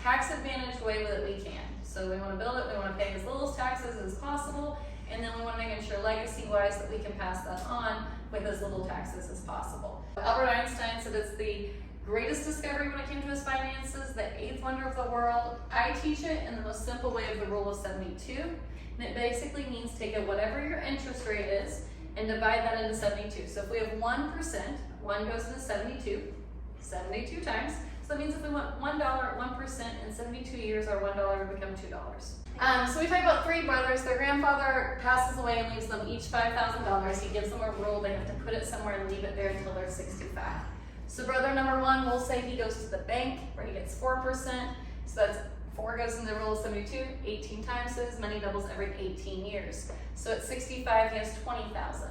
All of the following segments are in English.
tax advantaged way that we can. So we want to build it, we want to pay as little taxes as possible, and then we want to make sure legacy-wise that we can pass that on with as little taxes as possible. Albert Einstein said it's the greatest discovery when it came to his finances, the 8th wonder of the world. I teach it in the most simple way of the rule of 72, and it basically means take it whatever your interest rate is and divide that into 72. So if we have 1%, 1 goes into 72 times. So that means if we want $1, 1% in 72 years, our $1 would become $2. So we talk about 3 brothers. Their grandfather passes away and leaves them each $5,000. He gives them a rule. They have to put it somewhere and leave it there until they're 65. So brother number 1, we'll say he goes to the bank where he gets 4%. So that's 4 goes into the rule of 72, 18 times, so his money doubles every 18 years. So at 65, he has $20,000.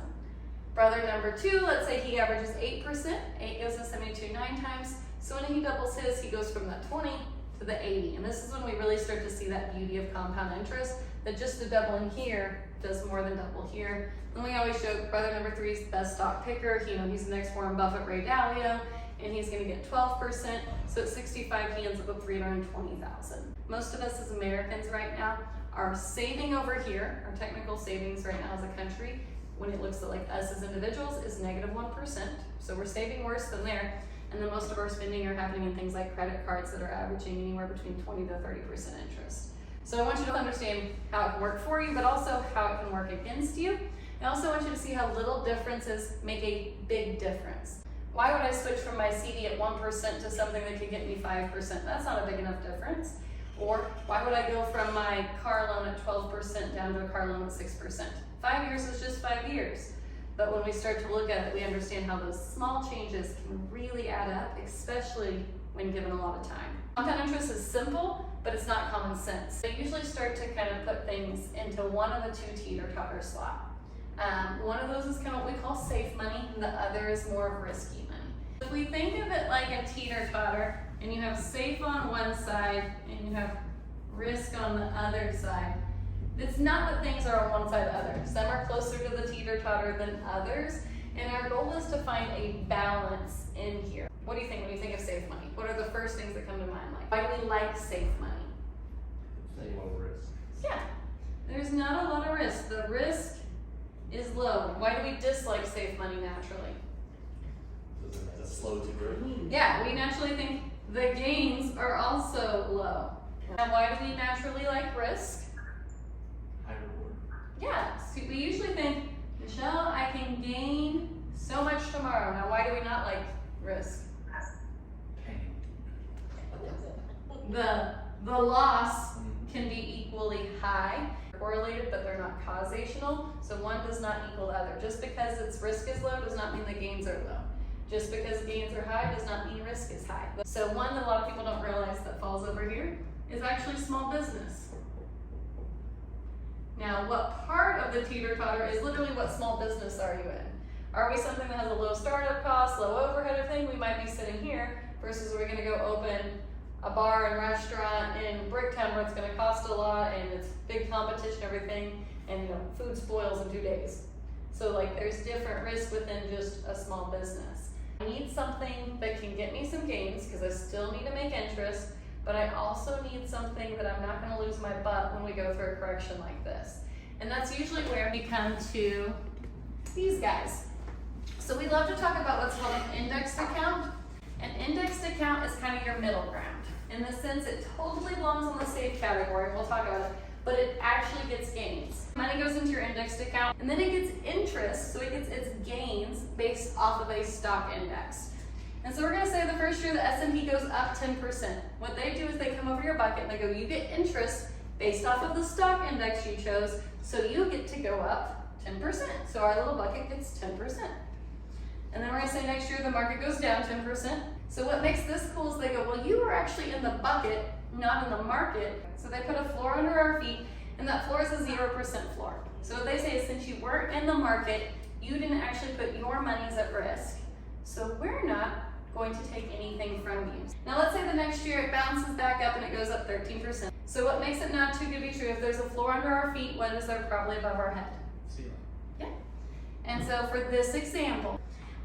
Brother number 2, let's say he averages 8%. 8 goes into 72 9 times. So when he doubles his, he goes from the 20 to the 80. And this is when we really start to see that beauty of compound interest, that just the double in here does more than double here. And we always show brother number 3's best stock picker. He's the next Warren Buffett, Ray Dalio, and he's going to get 12%. So at 65, he ends up with $320,000. Most of us as Americans right now are saving over here. Our technical savings right now as a country, when it looks at like us as individuals, is negative 1%. So we're saving worse than there. And then most of our spending are happening in things like credit cards that are averaging anywhere between 20 to 30% interest. So I want you to understand how it can work for you, but also how it can work against you. I also want you to see how little differences make a big difference. Why would I switch from my CD at 1% to something that could get me 5%? That's not a big enough difference. Or why would I go from my car loan at 12% down to a car loan at 6%? 5 years is just 5 years. But when we start to look at it, we understand how those small changes can really add up, especially when given a lot of time. Compound interest is simple, but it's not common sense. They usually start to kind of put things into one of the 2 teeter-totter slot. One of those is kind of what we call safe money, and the other is more of risky money. If we think of it like a teeter-totter, and you have safe on one side, and you have risk on the other side, it's not that things are on one side or the other. Some are closer to the teeter-totter than others, and our goal is to find a balance in here. What do you think when you think of safe money? What are the first things that come to mind? Like, why do we like safe money? There's no risk. Yeah, there's not a lot of risk. The risk is low. Why do we dislike safe money naturally? It's slow to grow. Yeah, we naturally think the gains are also low. Now, why do we naturally like risk? High reward. Yeah, so we usually think, Michelle, I can gain so much tomorrow. Now, why do we not like risk? Pain. The loss can be equally high, correlated, but they're not causational. So one does not equal the other. Just because its risk is low does not mean the gains are low. Just because gains are high does not mean risk is high. So one that a lot of people don't realize that falls over here is actually small business. Now, what part of the teeter-totter is literally what small business are you in? Are we something that has a low startup cost, low overhead or thing? We might be sitting here versus we're gonna go open a bar and restaurant in Bricktown where it's gonna cost a lot and it's big competition and everything, and food spoils in 2 days. So like there's different risk within just a small business. I need something that can get me some gains because I still need to make interest, but I also need something that I'm not gonna lose my butt when we go through a correction like this. And that's usually where we come to these guys. So we love to talk about what's called an indexed account. An indexed account is kind of your middle ground. In the sense it totally belongs in the safe category, we'll talk about it, but it actually gets gains. Money goes into your indexed account, and then it gets interest, so it gets its gains based off of a stock index. And so we're gonna say the first year the S&P goes up 10%. What they do is they come over your bucket and they go, you get interest based off of the stock index you chose, so you get to go up 10%. So our little bucket gets 10%. And then we're gonna say next year the market goes down 10%. So what makes this cool is they go, well, you were actually in the bucket, not in the market. So they put a floor under our feet, and that floor is a 0% floor. So what they say is since you weren't in the market, you didn't actually put your monies at risk. So we're not going to take anything from you. Now let's say the next year it bounces back up and it goes up 13%. So what makes it not too good to be true? If there's a floor under our feet, what is there probably above our head? Ceiling. Yeah. And so for this example,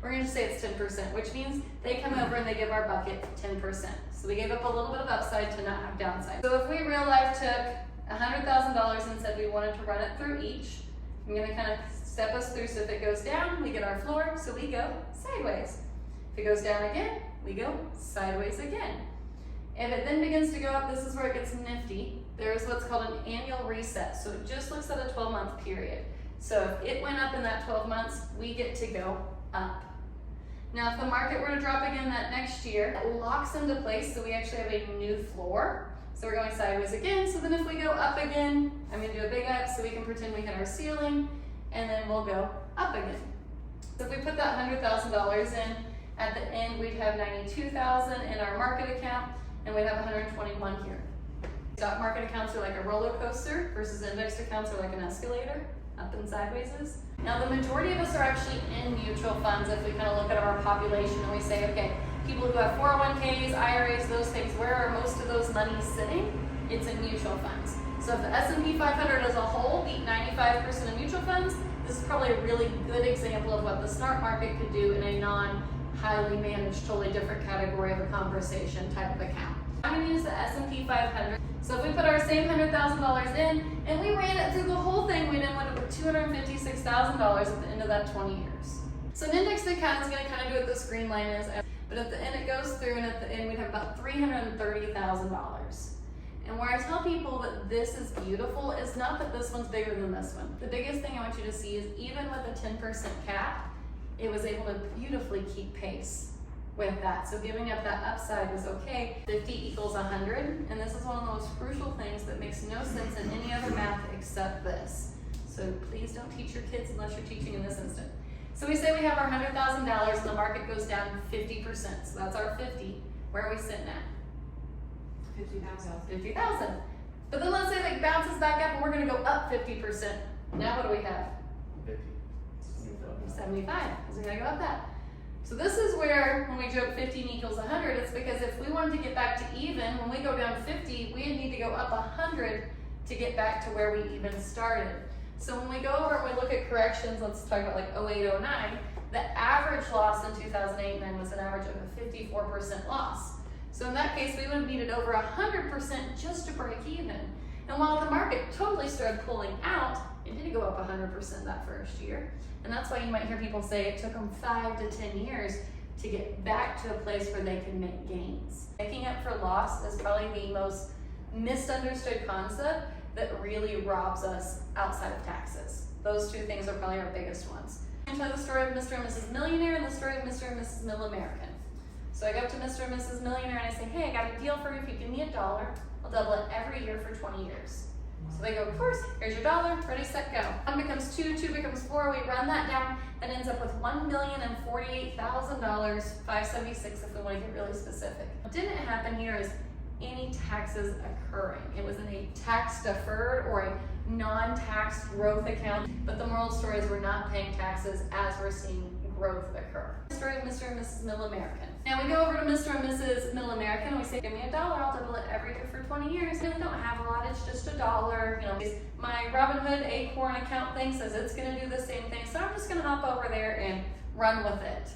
we're gonna just say it's 10%, which means they come over and they give our bucket 10%. So we gave up a little bit of upside to not have downside. So if we real life took $100,000 and said we wanted to run it through each, I'm gonna kind of step us through. So if it goes down, we get our floor, so we go sideways. If it goes down again, we go sideways again. If it then begins to go up, this is where it gets nifty. There's what's called an annual reset. So it just looks at a 12-month period. So if it went up in that 12 months, we get to go up. Now, if the market were to drop again that next year, it locks into place, so we actually have a new floor. So we're going sideways again, so then if we go up again, I'm gonna do a big up so we can pretend we hit our ceiling, and then we'll go up again. So if we put that $100,000 in, at the end we'd have $92,000 in our market account, and we'd have 121 here. Stock market accounts are like a roller coaster versus indexed accounts are like an escalator, up and sideways is. Now the majority of us are actually in mutual funds if we kind of look at our population and we say, okay, people who have 401ks, IRAs, those things, where are most of those monies sitting? It's in mutual funds. So if the S&P 500 as a whole beat 95% of mutual funds, this is probably a really good example of what the stock market could do in a non-highly managed, totally different category of a conversation type of account. I'm going to use the S&P 500. So if we put our same $100,000 in and we ran it through the whole thing, we'd end up with $256,000 at the end of that 20 years. So an indexed account is going to kind of do what this green line is, but at the end it goes through, and at the end we'd have about $330,000. And where I tell people that this is beautiful is not that this one's bigger than this one. The biggest thing I want you to see is even with a 10% cap, it was able to beautifully keep pace with that. So giving up that upside was okay. 50 equals 100, and this is one of the most crucial things that makes no sense in any other math except this. So please don't teach your kids unless you're teaching in this instant. So we say we have our $100,000 and the market goes down 50%. So that's our 50. Where are we sitting at? 50,000. 50,000. But then let's say it like bounces back up and we're gonna go up 50%. Now what do we have? 50. 75, because we gotta go up that. So this is where, when we joke 15 equals 100, it's because if we wanted to get back to even, when we go down 50, we need to go up 100 to get back to where we even started. So when we go over and we look at corrections, let's talk about like 08, 09, the average loss in 2008 and 9 was an average of a 54% loss. So in that case, we would have needed over 100% just to break even. And while the market totally started pulling out, it didn't go up 100% that first year. And that's why you might hear people say it took them 5 to 10 years to get back to a place where they can make gains. Making up for loss is probably the most misunderstood concept that really robs us outside of taxes. Those two things are probably our biggest ones. I'm going to tell the story of Mr. and Mrs. Millionaire and the story of Mr. and Mrs. Middle American. So I go up to Mr. and Mrs. Millionaire and I say, hey, I got a deal for you. If you give me $1, I'll double it every year for 20 years. So they go, of course, here's your dollar, ready, set, go. 1 becomes 2, 2 becomes 4, we run that down, that ends up with $1,048,000, $576 if we want to get really specific. What didn't happen here is any taxes occurring. It was in a tax deferred or a non-tax growth account, but the moral story is we're not paying taxes as we're seeing growth occur. Story of Mr. and Mrs. Middle American. Now we go over to Mr. and Mrs. Middle American and we say, give me $1, I'll double it every year for 20 years. And we don't have a lot, it's just $1. You know, my Robinhood Acorn account thing says it's gonna do the same thing, so I'm just gonna hop over there and run with it.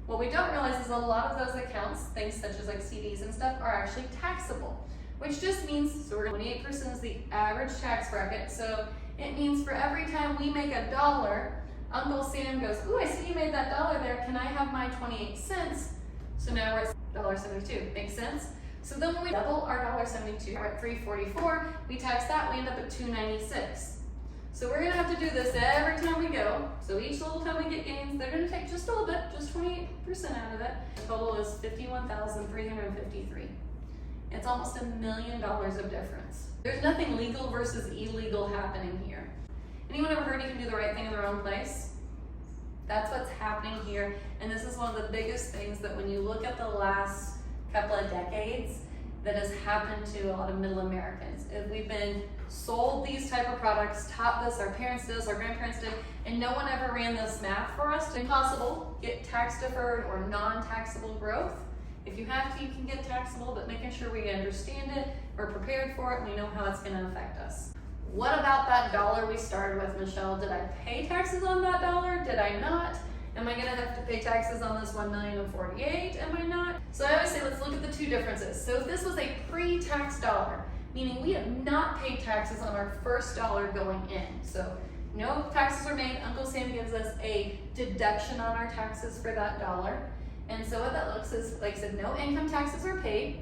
What we don't realize is a lot of those accounts, things such as like CDs and stuff, are actually taxable, which just means, so we're 28% is the average tax bracket, so it means for every time we make $1, Uncle Sam goes, ooh, I see you made that $1 there, can I have my 28 cents? So now we're at $1.72, makes sense? So then when we double our $1.72, we're at $3.44, we tax that, we end up at $2.96. So we're gonna have to do this every time we go. So each little time we get gains, they're gonna take just a little bit, just 28% out of it. The total is $51,353. It's almost $1 million of difference. There's nothing legal versus illegal happening here. Anyone ever heard you can do the right thing in the wrong place? That's what's happening here, and this is one of the biggest things that when you look at the last couple of decades that has happened to a lot of middle Americans. We've been sold these type of products, taught this, our parents did this, our grandparents did, and no one ever ran this math for us. It's impossible to get tax deferred or non-taxable growth. If you have to, you can get taxable, but making sure we understand it, we're prepared for it, and we know how it's gonna affect us. What about that $1 we started with, Michelle? Did I pay taxes on that $1? Did I not? Am I gonna have to pay taxes on this $1,048,000? Am I not? So I always say, let's look at the two differences. So if this was a pre-tax dollar, meaning we have not paid taxes on our first dollar going in. So no taxes are made. Uncle Sam gives us a deduction on our taxes for that dollar. And so what that looks is, like I said, no income taxes are paid.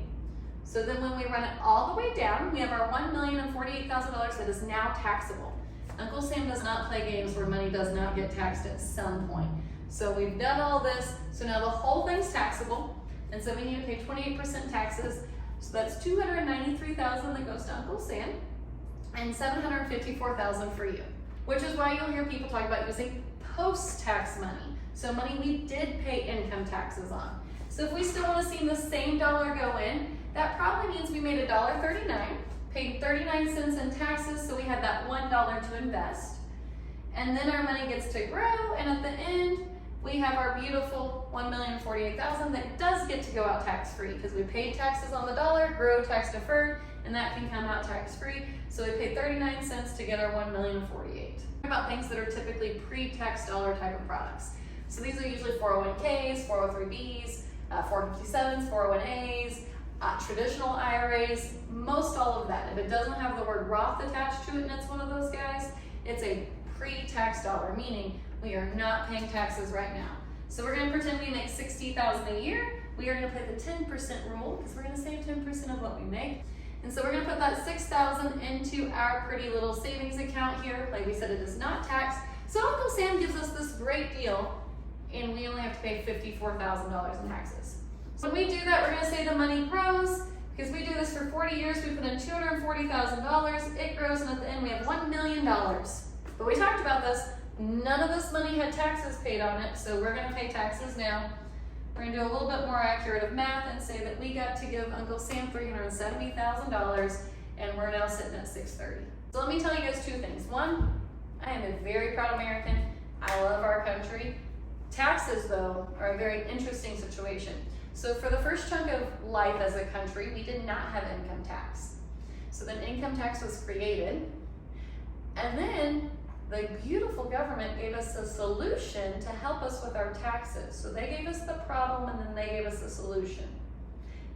So then when we run it all the way down, we have our $1,048,000 that is now taxable. Uncle Sam does not play games where money does not get taxed at some point. So we've done all this, so now the whole thing's taxable, and so we need to pay 28% taxes. So that's $293,000 that goes to Uncle Sam, and $754,000 for you. Which is why you'll hear people talk about using post-tax money. So money we did pay income taxes on. So if we still want to see the same dollar go in, that probably means we made $1.39, paid 39 cents in taxes, so we had that $1 to invest. And then our money gets to grow, and at the end, we have our beautiful $1,048,000 that does get to go out tax-free because we paid taxes on the dollar, grow tax deferred, and that can come out tax-free. So we paid 39 cents to get our $1,048,000. About things that are typically pre-tax dollar type of products. So these are usually 401ks, 403bs, 457s, 401as, traditional IRAs, most all of that. If it doesn't have the word Roth attached to it and it's one of those guys, it's a pre-tax dollar, meaning we are not paying taxes right now. So we're going to pretend we make $60,000 a year. We are going to play the 10% rule because we're going to save 10% of what we make. And so we're going to put that $6,000 into our pretty little savings account here. Like we said, it is not taxed. So Uncle Sam gives us this great deal, and we only have to pay $54,000 in taxes. So when we do that, we're going to say the money grows. Because we do this for 40 years, we put in $240,000, it grows, and at the end we have $1 million. But we talked about this, none of this money had taxes paid on it, so we're going to pay taxes now. We're going to do a little bit more accurate of math and say that we got to give Uncle Sam $370,000, and we're now sitting at $630,000. So let me tell you guys two things. One, I am a very proud American. I love our country. Taxes, though, are a very interesting situation. So for the first chunk of life as a country, we did not have income tax. So then income tax was created, and then the beautiful government gave us a solution to help us with our taxes. So they gave us the problem, and then they gave us the solution.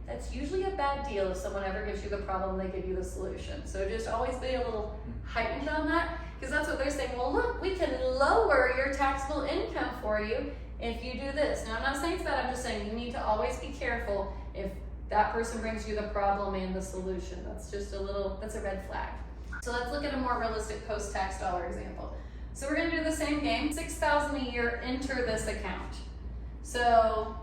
That's usually a bad deal if someone ever gives you the problem, they give you the solution. So just always be a little heightened on that, because that's what they're saying. Well, look, we can lower your taxable income for you if you do this. Now, I'm not saying it's bad, I'm just saying you need to always be careful if that person brings you the problem and the solution. That's just that's a red flag. So let's look at a more realistic post-tax dollar example. So we're gonna do the same game, $6,000 a year, enter this account. So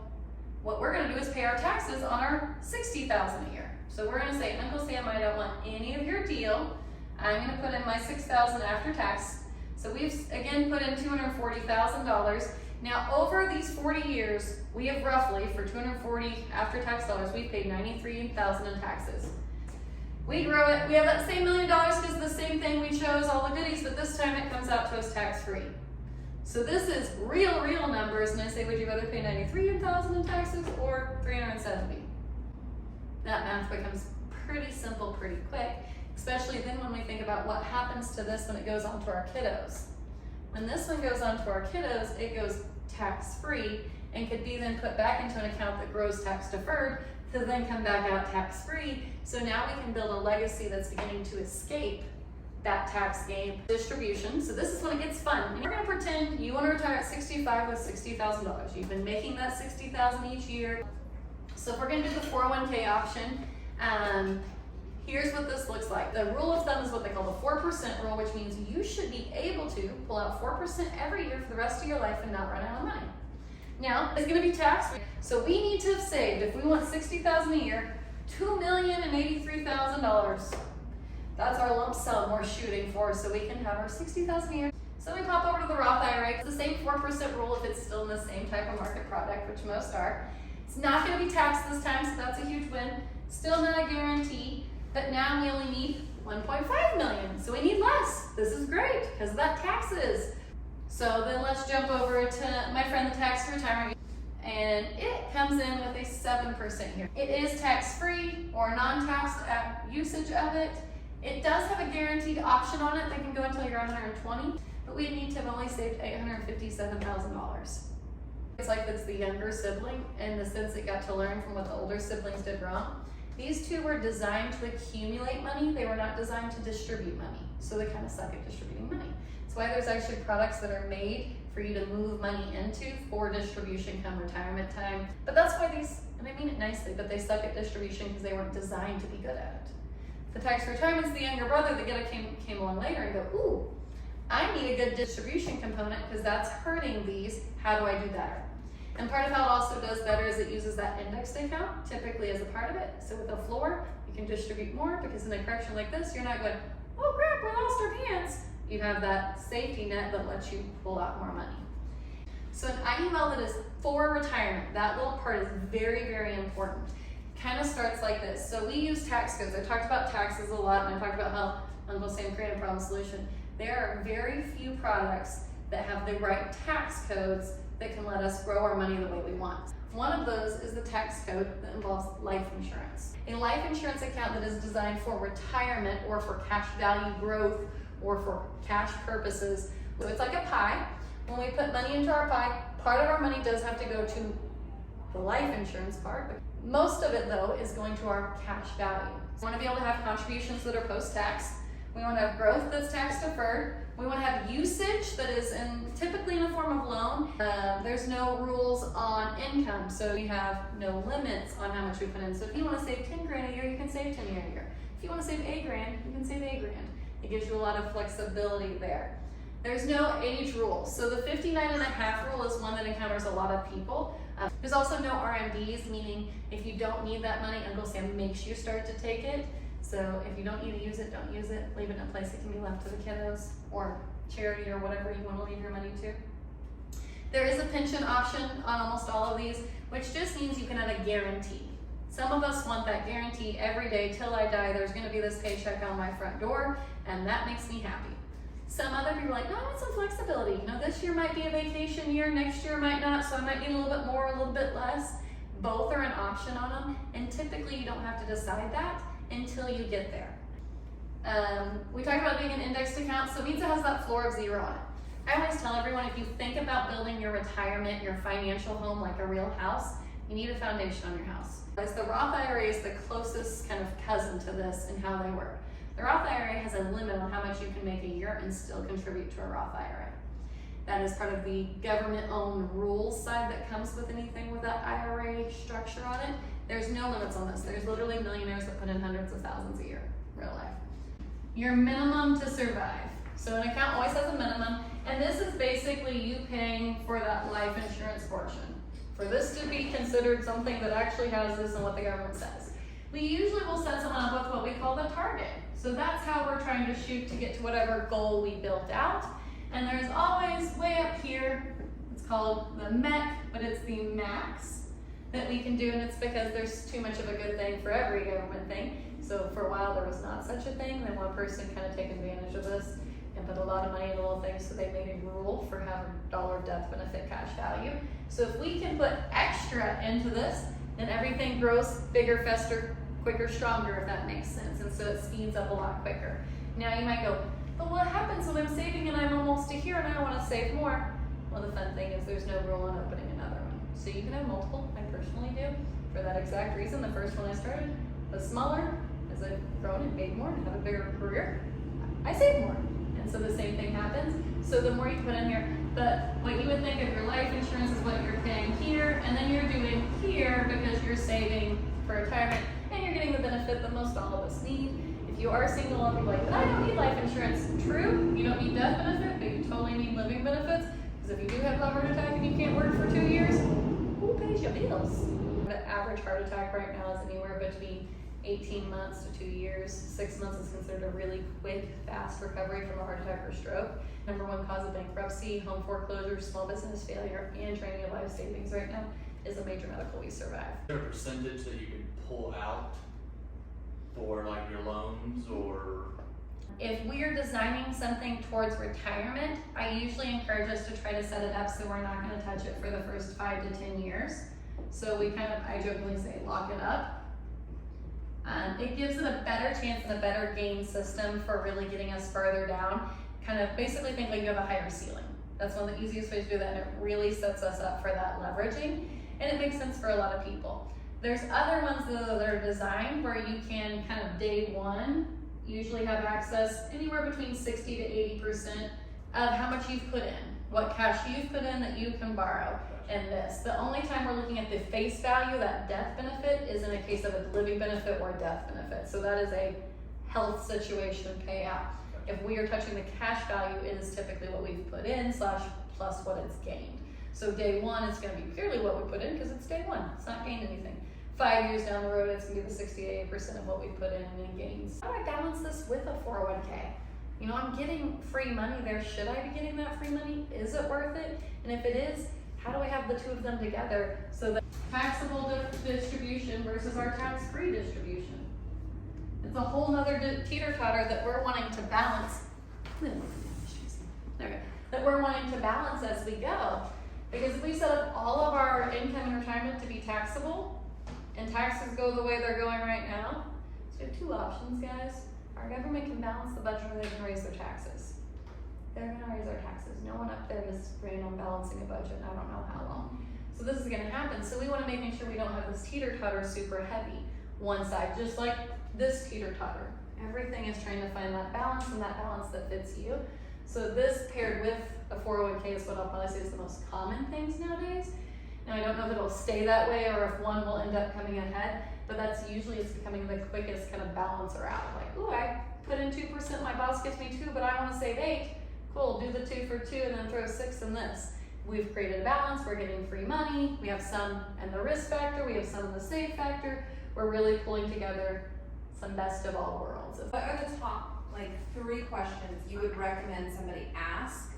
what we're gonna do is pay our taxes on our $60,000 a year. So we're gonna say, Uncle Sam, I don't want any of your deal. I'm gonna put in my $6,000 after tax. So we've, again, put in $240,000. Now, over these 40 years, we have roughly, for 240 after-tax dollars, we've paid $93,000 in taxes. We grow it, we have that same $1 million because the same thing, we chose all the goodies, but this time it comes out to us tax-free. So this is real numbers, and I say, would you rather pay $93,000 in taxes or $370,000? That math becomes pretty simple pretty quick, especially then when we think about what happens to this when it goes on to our kiddos. When this one goes on to our kiddos, it goes tax-free and could be then put back into an account that grows tax-deferred to then come back out tax-free. So now we can build a legacy that's beginning to escape that tax gain distribution. So this is when it gets fun. And we're gonna pretend you wanna retire at 65 with $60,000. You've been making that $60,000 each year. So if we're gonna do the 401k option, here's what this looks like. The rule of thumb is what they call the 4% rule, which means you should be able to pull out 4% every year for the rest of your life and not run out of money. Now, it's gonna be taxed. So we need to have saved, if we want $60,000 a year, $2,083,000. That's our lump sum we're shooting for, so we can have our $60,000 a year. So we pop over to the Roth IRA. It's the same 4% rule if it's still in the same type of market product, which most are. It's not gonna be taxed this time, so that's a huge win. Still not a guarantee. But now we only need 1.5 million, so we need less. This is great, because of that taxes. So then let's jump over to my friend, the tax retirement, and it comes in with a 7% here. It is tax-free or non-taxed usage of it. It does have a guaranteed option on it that can go until you're 120, but we need to have only saved $857,000. It's like it's the younger sibling in the sense it got to learn from what the older siblings did wrong. These two were designed to accumulate money. They were not designed to distribute money. So they kind of suck at distributing money. That's why there's actually products that are made for you to move money into for distribution come retirement time. But that's why these, and I mean it nicely, but they suck at distribution because they weren't designed to be good at it. The tax retirement's the younger brother that came along later and go, ooh, I need a good distribution component because that's hurting these. How do I do better? And part of how it also does better is it uses that indexed account typically as a part of it. So with a floor, you can distribute more because in a correction like this, you're not going, oh crap, we lost our pants. You have that safety net that lets you pull out more money. So an IUL that is for retirement, that little part is very, very important. Kind of starts like this. So we use tax codes. I talked about taxes a lot, and I talked about how Uncle Sam created a problem solution. There are very few products that have the right tax codes that can let us grow our money the way we want. One of those is the tax code that involves life insurance. A life insurance account that is designed for retirement or for cash value growth or for cash purposes. So it's like a pie. When we put money into our pie, part of our money does have to go to the life insurance part. But most of it though is going to our cash value. We want to be able to have contributions that are post-tax. We want to have growth that's tax deferred. We want to have usage that is typically in a form of loan. There's no rules on income, so we have no limits on how much we put in. So if you want to save 10 grand a year, you can save 10 grand a year. If you want to save $8 grand, you can save $8 grand. It gives you a lot of flexibility there. There's no age rule. So the 59.5 rule is one that encounters a lot of people. There's also no RMDs, meaning if you don't need that money, Uncle Sam makes you start to take it. So if you don't need to use it, don't use it. Leave it in a place that can be left to the kiddos or charity or whatever you want to leave your money to. There is a pension option on almost all of these, which just means you can have a guarantee. Some of us want that guarantee every day till I die. There's going to be this paycheck on my front door, and that makes me happy. Some other people are like, no, I want some flexibility. You know, this year might be a vacation year, next year might not, so I might need a little bit more, a little bit less. Both are an option on them, and typically you don't have to decide that until you get there. We talked about being an indexed account, so it means it has that floor of 0 on it. I always tell everyone, if you think about building your retirement, your financial home like a real house, you need a foundation on your house. As the Roth IRA is the closest kind of cousin to this in how they work. The Roth IRA has a limit on how much you can make a year and still contribute to a Roth IRA. That is part of the government-owned rules side that comes with anything with that IRA structure on it. There's no limits on this. There's literally millionaires that put in hundreds of thousands a year, real life. Your minimum to survive. So an account always has a minimum, and this is basically you paying for that life insurance portion. For this to be considered something that actually has this and what the government says. We usually will set someone up with what we call the target. So that's how we're trying to shoot to get to whatever goal we built out. And there's always way up here, it's called the MEC, but it's the max that we can do, and it's because there's too much of a good thing for every government thing. So for a while there was not such a thing, then one person kind of took advantage of this and put a lot of money into little things, so they made a rule for having dollar death benefit cash value. So if we can put extra into this, then everything grows bigger, faster, quicker, stronger, if that makes sense, and so it speeds up a lot quicker. Now you might go, but what happens when I'm saving and I'm almost to here and I want to save more? Well, the fun thing is there's no rule on opening another one. So you can have multiple. I personally do, for that exact reason. The first one I started was smaller. As I've grown and made more and have a bigger career, I save more. And so the same thing happens. So the more you put in here, but what you would think of your life insurance is what you're paying here, and then you're doing here because you're saving for retirement, and you're getting the benefit that most all of us need. If you are single and you're like, but I don't need life insurance, true, you don't need death benefit, but you totally need living benefits, because if you do have a heart attack and you can't work for 2 years, who pays your bills? The average heart attack right now is anywhere between 18 months to 2 years. 6 months is considered a really quick, fast recovery from a heart attack or stroke. Number one cause of bankruptcy, home foreclosure, small business failure, and training of life savings right now is a major medical we survive. Is there a percentage that you can pull out for like your loans or? If we're designing something towards retirement, I usually encourage us to try to set it up so we're not going to touch it for the first 5 to 10 years. So we kind of, I jokingly say, lock it up. It gives it a better chance and a better game system for really getting us further down. Kind of basically think like you have a higher ceiling. That's one of the easiest ways to do that, and it really sets us up for that leveraging, and it makes sense for a lot of people. There's other ones that are designed where you can kind of day one usually have access anywhere between 60 to 80% of how much you've put in, what cash you've put in that you can borrow. And this, the only time we're looking at the face value, that death benefit, is in a case of a living benefit or death benefit. So that is a health situation payout. If we are touching the cash value, it is typically what we've put in / plus what it's gained. So day one, it's going to be purely what we put in because it's day one. It's not gained anything. 5 years down the road, it's going to be the 68% of what we put in and gains. How do I balance this with a 401k? You know, I'm getting free money there. Should I be getting that free money? Is it worth it? And if it is, how do I have the two of them together so that taxable distribution versus our tax-free distribution? It's a whole nother teeter-totter that we're wanting to balance. Okay. That we're wanting to balance as we go. Because if we set up all of our income in retirement to be taxable, and taxes go the way they're going right now, so we have two options, guys. Our government can balance the budget or they can raise their taxes. They're gonna raise our taxes. No one up there is brain on balancing a budget, I don't know how long. So this is gonna happen. So we wanna make sure we don't have this teeter-totter super heavy one side, just like this teeter-totter. Everything is trying to find that balance and that balance that fits you. So this paired with a 401k is what I'll probably say is the most common things nowadays. Now I don't know if it'll stay that way or if one will end up coming ahead, but that's usually it's becoming the quickest kind of balancer out. Like, ooh, I put in 2%, my boss gives me 2, but I wanna save 8. Cool, do the 2 for 2 and then throw 6 in this. We've created a balance, we're getting free money, we have some in the risk factor, we have some in the save factor. We're really pulling together some best of all worlds. What are the top, 3 questions you would recommend somebody ask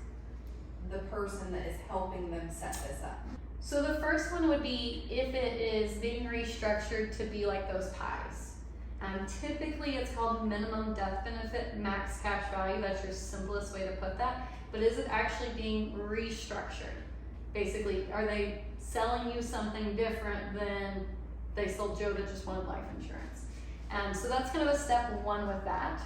the person that is helping them set this up? So the first one would be if it is being restructured to be like those pies. Typically it's called minimum death benefit, max cash value. That's your simplest way to put that. But is it actually being restructured? Basically, are they selling you something different than they sold Joe that just wanted life insurance? So that's kind of a step one with that.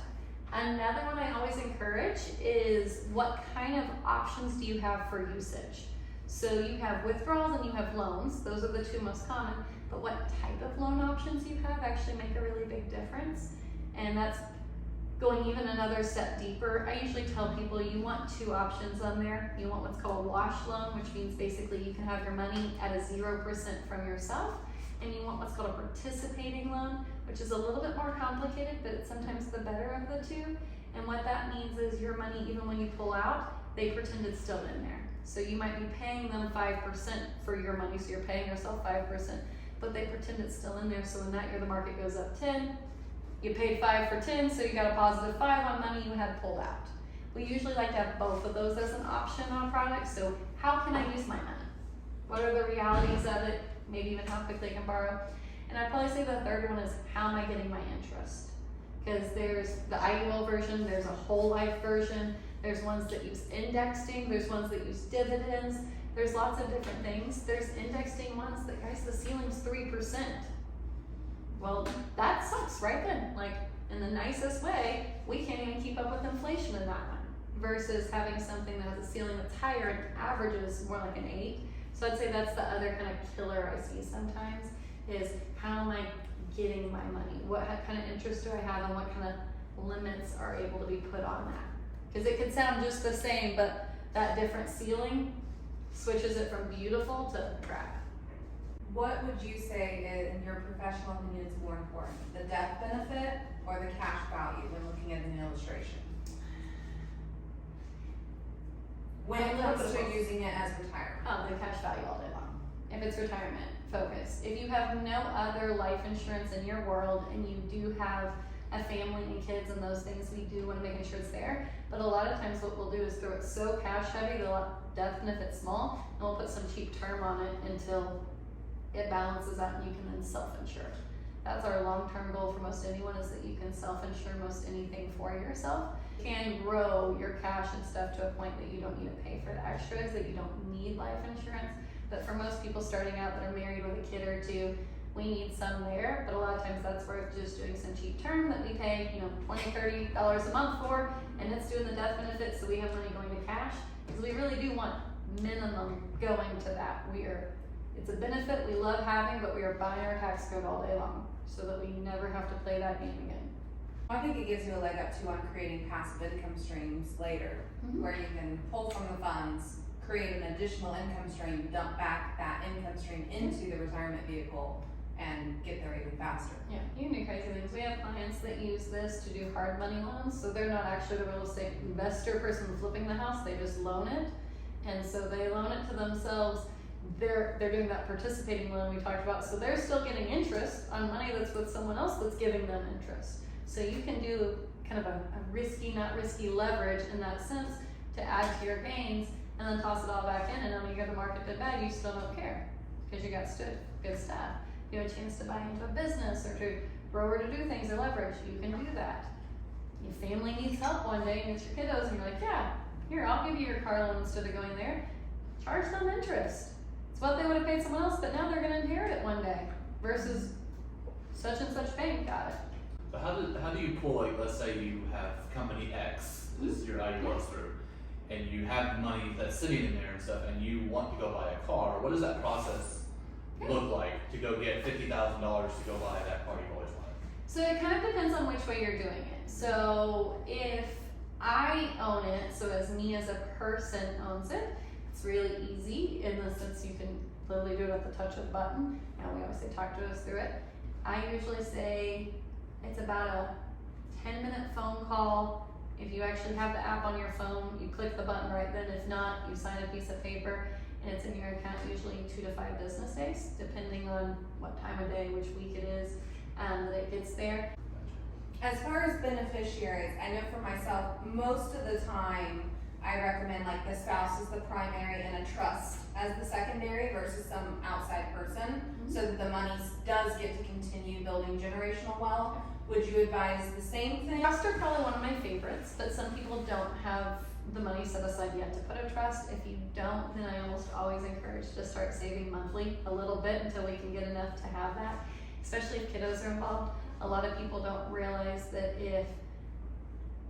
Another one I always encourage is what kind of options do you have for usage? So you have withdrawals and you have loans. Those are the two most common, but what type of loan options you have actually make a really big difference. And that's going even another step deeper. I usually tell people you want 2 options on there. You want what's called a wash loan, which means basically you can have your money at a 0% from yourself. And you want what's called a participating loan, which is a little bit more complicated, but it's sometimes the better of the two. And what that means is your money, even when you pull out, they pretend it's still in there. So you might be paying them 5% for your money, so you're paying yourself 5%, but they pretend it's still in there. So in that year the market goes up 10, you paid 5 for 10, so you got a positive 5 on money you had pulled out. We usually like to have both of those as an option on products. So how can I use my money? What are the realities of it? Maybe even how quickly I can borrow. And I'd probably say the third one is how am I getting my interest? Because there's the IUL version, there's a whole life version, there's ones that use indexing, there's ones that use dividends, there's lots of different things. There's indexing ones that, guys, the ceiling's 3%. Well, that sucks right then. Like, in the nicest way, we can't even keep up with inflation in that one. Versus having something that has a ceiling that's higher and averages more like an 8. So I'd say that's the other kind of killer I see sometimes is how am I getting my money? What kind of interest do I have and what kind of limits are able to be put on that? Because it could sound just the same, but that different ceiling switches it from beautiful to crap. What would you say, in your professional opinion, is more important, the death benefit or the cash value when looking at an illustration? When it comes to using it as retirement. Oh, the cash value all day long. If it's retirement focus. If you have no other life insurance in your world and you do have a family and kids and those things, we do want to make sure it's there. But a lot of times what we'll do is throw it so cash heavy, the death benefit's small, and we'll put some cheap term on it until it balances out and you can then self-insure. That's our long-term goal for most anyone, is that you can self-insure most anything for yourself. You can grow your cash and stuff to a point that you don't need to pay for the extras, that you don't need life insurance. But for most people starting out that are married with a kid or two, we need some there, but a lot of times that's worth just doing some cheap term that we pay, you know, $20, $30 a month for, and it's doing the death benefit, so we have money going to cash, because we really do want minimum going to that. It's a benefit we love having, but we are buying our tax code all day long, so that we never have to play that game again. I think it gives you a leg up too on creating passive income streams later, where you can pull from the funds, create an additional income stream, dump back that income stream into the retirement vehicle, and get there even faster. Yeah, you can do crazy things. We have clients that use this to do hard money loans, so they're not actually the real estate investor person flipping the house, they just loan it. And so they loan it to themselves. They're doing that participating loan we talked about, so they're still getting interest on money that's with someone else that's giving them interest. So you can do kind of a risky, not risky leverage in that sense to add to your gains, and then toss it all back in, and when you get the market did bad, you still don't care because you got good staff. You have a chance to buy into a business or to grow or to do things or leverage. You can do that. Your family needs help one day and it's your kiddos, and you're like, yeah, here, I'll give you your car loan instead of going there. Charge them interest. It's what they would have paid someone else, but now they're going to inherit it one day versus such and such bank got it. So how do you pull, like, let's say you have company X is your IUL through, and you have money that's sitting in there and stuff, and you want to go buy a car? What does that process look like to go get $50,000 to go buy that car you've always wanted? So it kind of depends on which way you're doing it. So if I own it, so as me as a person owns it, it's really easy in the sense you can literally do it at the touch of a button. And we always say talk to us through it. I usually say it's about a 10-minute phone call. If you actually have the app on your phone, you click the button right then. If not, you sign a piece of paper and it's in your account usually 2 to 5 business days, depending on what time of day, which week it is, that it gets there. As far as beneficiaries, I know for myself, most of the time, I recommend like the spouse is the primary and a trust as the secondary versus some outside person, so that the money does get to continue building generational wealth. Would you advise the same thing? Trusts are probably one of my favorites, but some people don't have the money set aside yet to put a trust. If you don't, then I almost always encourage to start saving monthly a little bit until we can get enough to have that, especially if kiddos are involved. A lot of people don't realize that if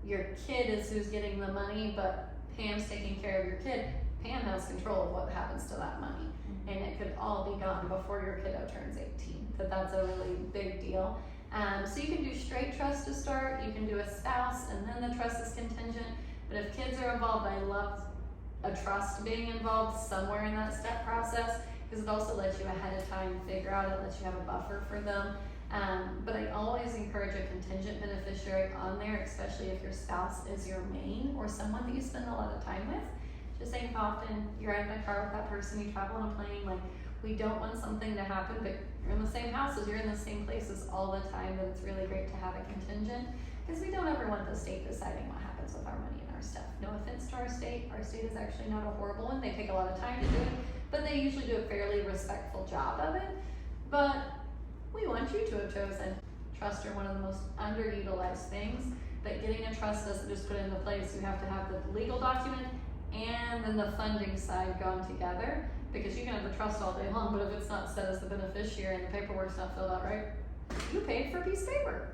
your kid is who's getting the money, but Pam's taking care of your kid, Pam has control of what happens to that money. And it could all be gone before your kiddo turns 18. That's a really big deal. So you can do straight trust to start, you can do a spouse, and then the trust is contingent. But if kids are involved, I love a trust being involved somewhere in that step process, because it also lets you ahead of time figure out, it lets you have a buffer for them. But I always encourage a contingent beneficiary on there, especially if your spouse is your main or someone that you spend a lot of time with. Just saying, often you're in a car with that person, you travel on a plane, like, we don't want something to happen, but you're in the same houses, you're in the same places all the time, that it's really great to have a contingent, because we don't ever want the state deciding what happens with our money and our stuff. No offense to our state is actually not a horrible one, they take a lot of time to do it, but they usually do a fairly respectful job of it. But we want you to have chosen. Trusts are one of the most underutilized things, but getting a trust doesn't just put it into place. You have to have the legal document and then the funding side gone together, because you can have the trust all day long, but if it's not set as the beneficiary and the paperwork's not filled out right, you paid for a piece of paper.